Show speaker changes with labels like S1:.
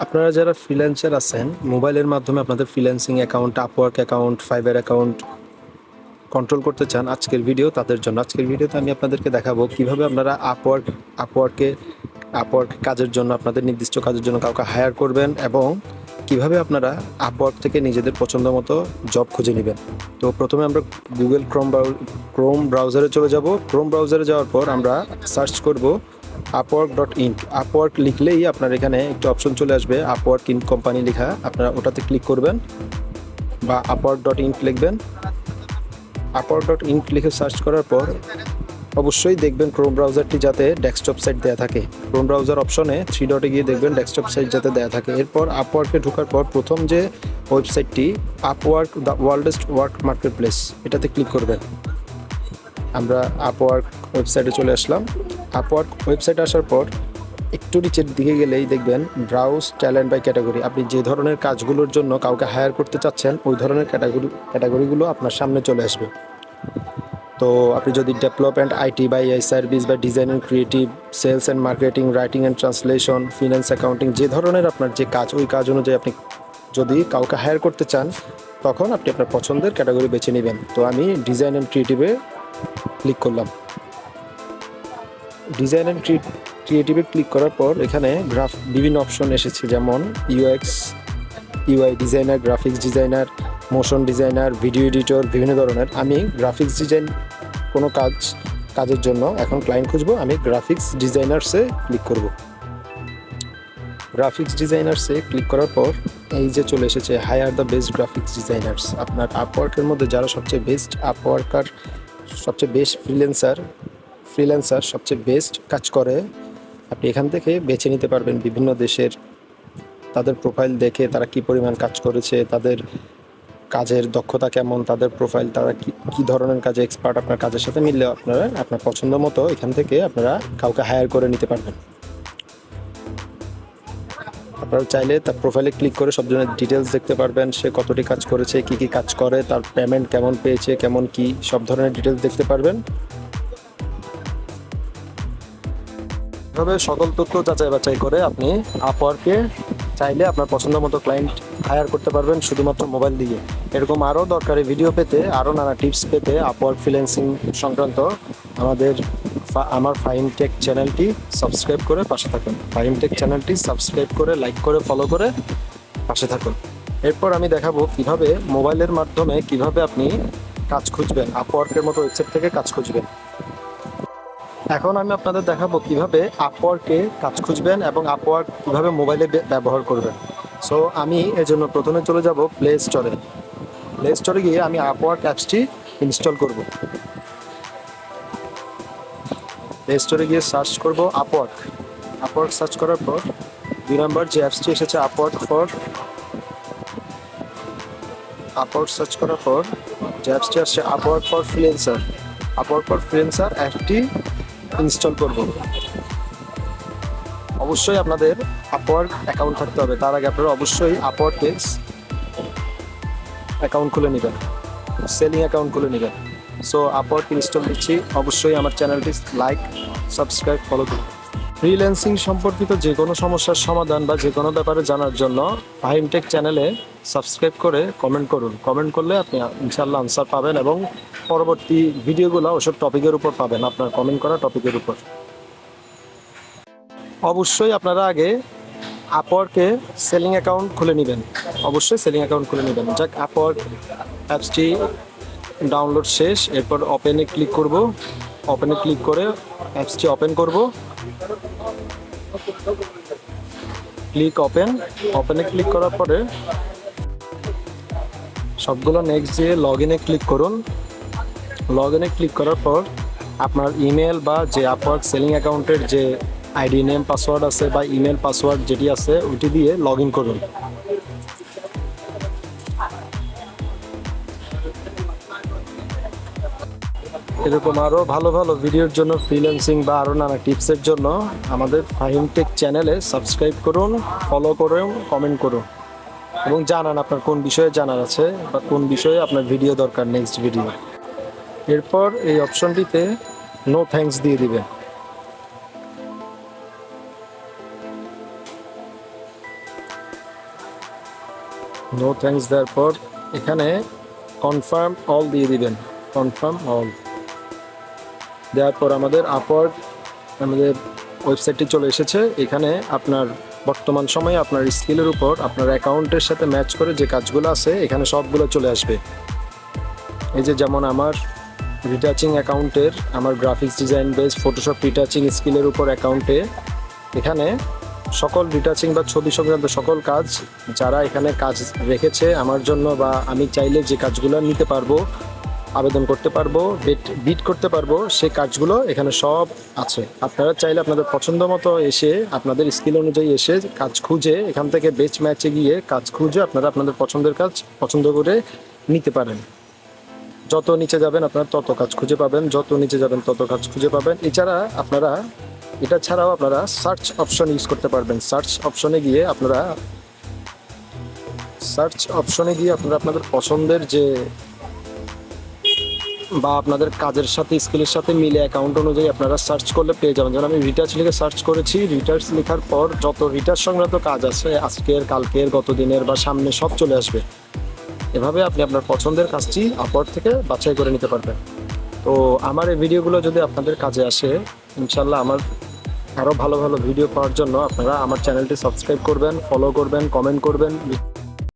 S1: আপনারা যারা ফ্রিল্যান্সার আছেন, মোবাইলের মাধ্যমে আপনাদের freelancing account, Upwork account, fibre account control করতে চান, আজকের ভিডিও তাদের জন্য। আজকের ভিডিওতে আমি আপনাদেরকে দেখাবো কিভাবে আপনারা আপওয়ার্ক কাজের জন্য, আপনাদের নির্দিষ্ট কাজের জন্য কাউকে হায়ার করবেন এবং কিভাবে আপনারা আপওয়ার্ক থেকে নিজেদের পছন্দ মতো জব খুঁজে নেবেন। তো প্রথমে আমরা গুগল ক্রোম ব্রাউজারে চলে যাব। ক্রোম ব্রাউজারে যাওয়ার পর আমরা সার্চ করব upwork.in। আপওয়ার্ক লিখলেই আপনার এখানে একটা অপশন চলে আসবে, আপওয়ার্ক ইন কোম্পানি লেখা। আপনারা ওটাতে ক্লিক করবেন বা upwork.in লিখবেন। upwork.in লিখে সার্চ করার পর অবশ্যই দেখবেন ক্রোম ব্রাউজারটি যাতে ডেস্কটপ সাইট দেওয়া থাকে। ক্রোম ব্রাউজার অপশনে 3 ডটে গিয়ে দেখবেন ডেস্কটপ সাইট যাতে দেওয়া থাকে। এরপর আপওয়ার্কে ঢোকার পর প্রথম যে ওয়েবসাইটটি Upwork the world's work market place, এটাতে ক্লিক করবেন। আমরা আপওয়ার্ক ওয়েবসাইটে চলে আসলাম। আপওয়ার্ক ওয়েবসাইটে আসার পর একটু নিচের দিকে গেলেই দেখবেন ব্রাউজ ট্যালেন্ট বাই ক্যাটাগরি। আপনি যে ধরনের কাজগুলোর জন্য কাউকে হায়ার করতে চাচ্ছেন ওই ধরনের ক্যাটাগরিগুলো আপনার সামনে চলে আসবে। তো আপনি যদি ডেভেলপমেন্ট, আইটি বা এআই সার্ভিস বা design and creative, sales and marketing, writing and translation, finance, accounting, যে ধরনের আপনার যে কাজ, ওই কাজ অনুযায়ী আপনি যদি কাউকে হায়ার করতে চান তখন আপনি আপনার পছন্দের ক্যাটাগরি বেছে নেবেন। তো আমি ডিজাইন অ্যান্ড ক্রিয়েটিভে ক্লিক করলাম। ডিজাইন অ্যান্ড ক্রিয়েটিভে ক্লিক করার পর এখানে বিভিন্ন অপশন এসেছে, যেমন UI designer, graphics designer, motion designer, video editor, বিভিন্ন ধরনের। আমি গ্রাফিক্স ডিজাইন কোনো কাজের জন্য এখন ক্লায়েন্ট খুঁজবো, আমি গ্রাফিক্স ডিজাইনার্সে ক্লিক করব। গ্রাফিক্স ডিজাইনার্সে ক্লিক করার পর এই যে চলে এসেছে hire the best graphics designers. আপনার আপওয়ার্কের মধ্যে যারা সবচেয়ে বেস্ট আপওয়ার্কার, সবচেয়ে বেস্ট ফ্রিল্যান্সার সবচেয়ে বেস্ট কাজ করে, আপনি এখান থেকে বেছে নিতে পারবেন বিভিন্ন দেশের। তাদের প্রোফাইল দেখে তারা কী পরিমাণ কাজ করেছে, তাদের কাজের দক্ষতা কেমন, তাদের প্রোফাইল, তারা কী ধরনের কাজে এক্সপার্ট, আপনার কাজের সাথে মিললে আপনারা আপনার পছন্দ মতো এখান থেকে আপনারা কাউকে হায়ার করে নিতে পারবেন। আপনারা চাইলে তার প্রোফাইলে ক্লিক করে সব ধরনের ডিটেলস দেখতে পারবেন, সে কতটি কাজ করেছে, কী কী কাজ করে, তার পেমেন্ট কেমন পেয়েছে, কেমন কী, সব ধরনের ডিটেলস দেখতে পারবেন। এভাবে সকল তথ্য যাচাই বাছাই করে আপনি আপওয়ার্কে চাইলে আপনার পছন্দ মতো ক্লায়েন্ট হায়ার করতে পারবেন শুধুমাত্র মোবাইল দিয়ে। এরকম আরও দরকারি ভিডিও পেতে, আরও নানা টিপস পেতে আপওয়ার্ক ফ্রিল্যান্সিং সংক্রান্ত আমার ফাহিমটেক চ্যানেলটি সাবস্ক্রাইব করে পাশে থাকুন। ফাহিমটেক চ্যানেলটি সাবস্ক্রাইব করে, লাইক করে, ফলো করে পাশে থাকুন। এরপর আমি দেখাবো কিভাবে মোবাইলের মাধ্যমে কিভাবে আপনি কাজ খুঁজবেন, আপওয়ার্কের মতো ওয়েবসাইট থেকে কাজ খুঁজবেন। এখন আমি আপনাদের দেখাবো কিভাবে আপওয়ার্কে কাজ খুঁজবেন এবং আপওয়ার্ক কিভাবে মোবাইলে ব্যবহার করবেন। সো আমি এর জন্য প্রথমে চলে যাব প্লে স্টোরে গিয়ে আমি আপওয়ার্ক অ্যাপসটি ইনস্টল করব। প্লে স্টোরে গিয়ে সার্চ করব আপওয়ার্ক সার্চ করার পর 2 নম্বর যে অ্যাপসটি এসেছে আপওয়ার্ক সার্চ করার পর যে অ্যাপসটি আসছে আপওয়ার্ক ফর ফ্রিল্যান্সার অ্যাপটি ইনস্টল করব। অবশ্যই আপনাদের আপওয়ার্ক অ্যাকাউন্ট থাকতে হবে। তার আগে আপনারা অবশ্যই আপওয়ার্কে অ্যাকাউন্ট খুলে নেবেন, সেলিং অ্যাকাউন্ট খুলে নেবেন। সো আপওয়ার্ক ইনস্টল দিচ্ছি। অবশ্যই আমার চ্যানেলটি লাইক, সাবস্ক্রাইব, ফলো করুন। ফ্রিল্যান্সিং সম্পর্কিত যে কোনো সমস্যার সমাধান বা যে কোনো ব্যাপারে জানার জন্য ফাহিমটেক চ্যানেলে সাবস্ক্রাইব করে কমেন্ট করুন। কমেন্ট করলে আপনি ইনশাআল্লাহ আনসার পাবেন এবং পরবর্তী ভিডিওগুলো ওসব টপিকের উপর পাবেন, আপনার কমেন্ট করা টপিকের উপর। অবশ্যই আপনারা আগে আপওয়ার্কে সেলিং অ্যাকাউন্ট খুলে নেবেন, যাক আপওয়ার্ক অ্যাপসটি ডাউনলোড শেষ। এরপর ওপেনে ক্লিক করব। ওপেনে ক্লিক করে অ্যাপসটি ওপেন করব। ওপেনে ক্লিক করার পরে সবগুলো নেক্সট দিয়ে লগ ইনে ক্লিক করুন। লগ ইনে ক্লিক করার পর আপনার ইমেল বা যে আপওয়ার্ক সেলিং অ্যাকাউন্টের যে আইডি নেম পাসওয়ার্ড আছে বা ইমেল পাসওয়ার্ড যেটি আছে ওইটি দিয়ে লগ ইন করুন। এরকম আরও ভালো ভালো ভিডিওর জন্য, ফ্রিল্যান্সিং বা আরও নানা টিপসের জন্য আমাদের ফাহিমটেক চ্যানেলে সাবস্ক্রাইব করুন, ফলো করুন, কমেন্ট করুন এবং জানান আপনার কোন বিষয়ে জানার আছে বা কোন বিষয়ে আপনার ভিডিও দরকার, নেক্সট ভিডিও। এরপর এই অপশনটিতে নো থ্যাঙ্কস দিয়ে দিবেন। নো থ্যাঙ্কস দেওয়ার পর এখানে কনফার্ম অল দিয়ে দিবেন, কনফার্ম অল দেওয়ার পর আমাদের আমাদের ওয়েবসাইটটি চলে এসেছে। এখানে আপনার বর্তমান সময়ে আপনার স্কিলের উপর আপনার অ্যাকাউন্টের সাথে ম্যাচ করে যে কাজগুলো আছে এখানে সবগুলো চলে আসবে। এই যে যেমন আমার রিটাচিং অ্যাকাউন্টের আমার graphics design base Photoshop retouching স্কিলের উপর অ্যাকাউন্টে এখানে সকল রিটাচিং বা ছবি সংক্রান্ত সকল কাজ যারা এখানে কাজ রেখেছে আমার জন্য, বা আমি চাইলে যে কাজগুলো নিতে পারবো, আবেদন করতে পারবো, বিট করতে পারবো, সেই কাজগুলো এখানে সব আছে। আপনারা চাইলে আপনাদের পছন্দ মতো এসে আপনাদের স্কিল অনুযায়ী এসে কাজ খুঁজে এখান থেকে বেচ ম্যাচে গিয়ে কাজ খুঁজে আপনারা আপনাদের পছন্দের কাজ পছন্দ করে নিতে পারেন। যত নিচে যাবেন আপনারা তত কাজ খুঁজে পাবেন, যত নিচে যাবেন তত কাজ খুঁজে পাবেন। এছাড়া আপনারা এটা ছাড়াও আপনারা সার্চ অপশন ইউজ করতে পারবেন। সার্চ অপশনে গিয়ে আপনারা আপনাদের পছন্দের যে বা আপনাদের কাজের সাথে স্কিলের সাথে মিলে অ্যাকাউন্ট অনুযায়ী আপনারা সার্চ করলে পেয়ে যাবেন। যেমন আমি রিটার্চ লিখে সার্চ করেছি, রিটার্চ লেখার পর যত রিটার্চ সংক্রান্ত কাজ আছে আজকের, কালকের, গত দিনের বা সামনে সব চলে আসবে। এভাবে আপনি আপনার পছন্দের কাজটি আপওয়ার্ক থেকে বাছাই করে নিতে পারবেন। তো আমার এই ভিডিওগুলো যদি আপনাদের কাজে আসে, ইনশাল্লাহ আমার আরও ভালো ভালো ভিডিও পাওয়ার জন্য আপনারা আমার চ্যানেলটি সাবস্ক্রাইব করবেন, ফলো করবেন, কমেন্ট করবেন।